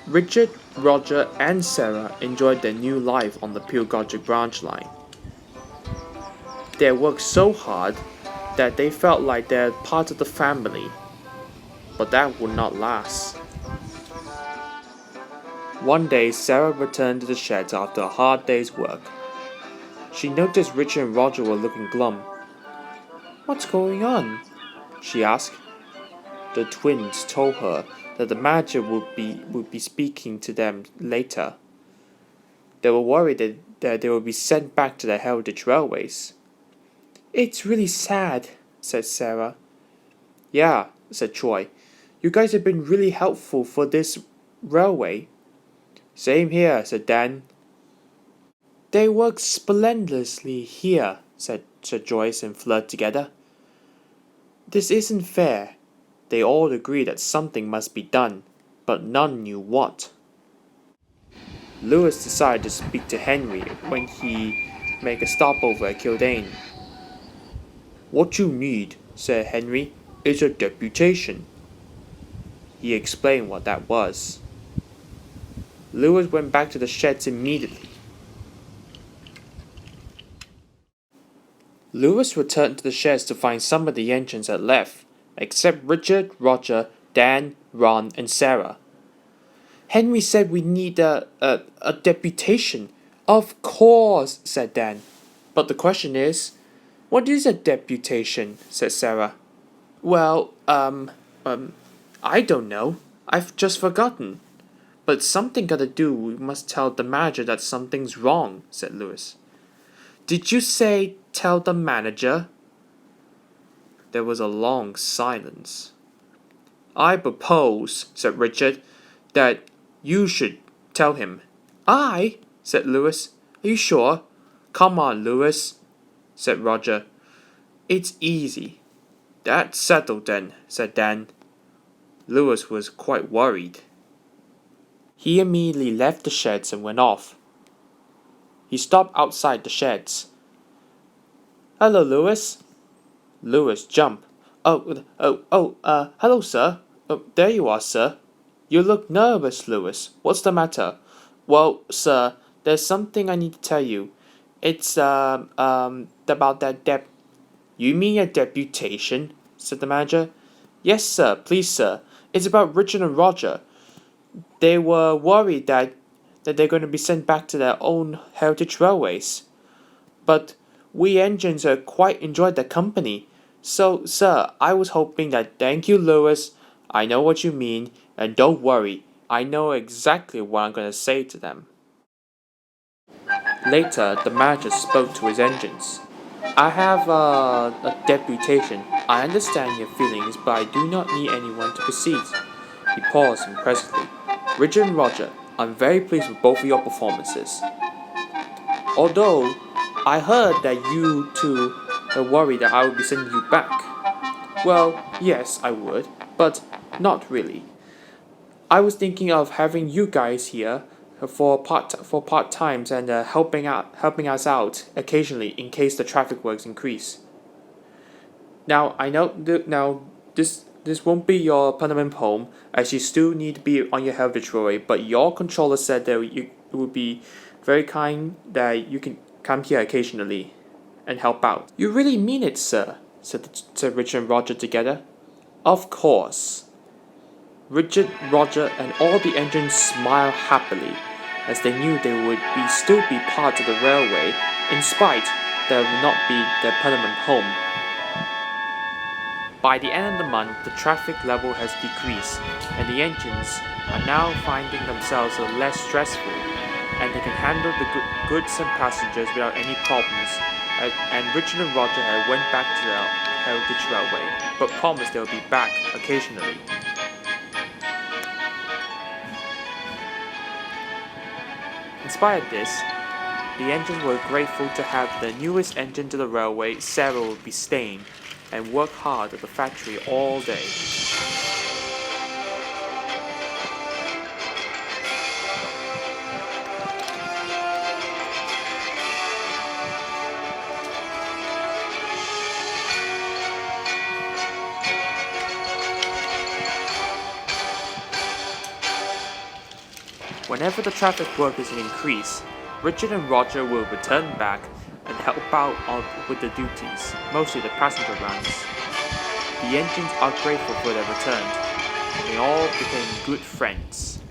Richard, Roger, and Sarah enjoyed their new life on the Pilgogic branch line. They worked so hard that they felt like they're part of the family, but that would not last. One day, Sarah returned to the sheds after a hard day's work. She noticed Richard and Roger were looking glum. "What's going on?" she asked. The twins told her that the manager would be speaking to them later. They were worried that they would be sent back to the Heritage Railways. "It's really sad," said Sarah. "Yeah," said Troy. "You guys have been really helpful for this railway." "Same here," said Dan. "They work splendidly here," said Joyce and Fleur together. "This isn't fair." They all agreed that something must be done, but none knew what. Lewis decided to speak to Henry when he made a stopover at Kildane. "What you need," said Henry, "is a deputation." He explained what that was. Lewis went back to the sheds immediately. Lewis returned to the sheds to find some of the engines had left, except Richard, Roger, Dan, Ron, and Sarah. "Henry said we need a deputation." "Of course," said Dan. "But the question is, what is a deputation?" said Sarah. "Well, I don't know. I've just forgotten. But something gotta do. We must tell the manager that something's wrong," said Lewis. "Did you say tell the manager?" There was a long silence. "I propose," said Richard, "that you should tell him." "I?" said Lewis. "Are you sure?" "Come on, Lewis," said Roger. "It's easy." "That's settled then," said Dan. Lewis was quite worried. He immediately left the sheds and went off. He stopped outside the sheds. "Hello, Lewis." Lewis jumped. Hello, sir. Oh, there you are, sir. You look nervous, Lewis. What's the matter?" "Well, sir, there's something I need to tell you. It's, about that "You mean a deputation?" said the manager. "Yes, sir, please, sir. It's about Richard and Roger. They were worried that they're going to be sent back to their own Heritage Railways. But we engines quite enjoyed their company. So, sir, I was hoping that." "Thank you, Lewis. I know what you mean, and don't worry. I know exactly what I'm going to say to them." Later, the manager spoke to his engines. "I have a deputation. I understand your feelings, but I do not need anyone to proceed." He paused impressively. "Richard and Roger, I'm very pleased with both of your performances. Although, I heard that you two were worried that I would be sending you back." "Well, yes, I would, but not really. I was thinking of having you guys here for part times and helping us out occasionally in case the traffic works increase. Now I know this won't be your permanent home, as you still need to be on your heritage railway, but your controller said that it would be very kind that you can come here occasionally and help out." "You really mean it, sir?" said Richard and Roger together. "Of course." Richard, Roger, and all the engines smiled happily, as they knew they would still be part of the railway, in spite that it would not be their permanent home. By the end of the month, the traffic level has decreased, and the engines are now finding themselves less stressful, and they can handle the goods and passengers without any problems. And Richard and Roger had went back to the Heritage Railway, but promised they would be back occasionally. In spite of this, the engines were grateful to have the newest engine to the railway. Sarah would be staying and work hard at the factory all day. Whenever the traffic work is increased, Richard and Roger will return back and help out with the duties, mostly the passenger runs. The engines are grateful for their return, and they all became good friends.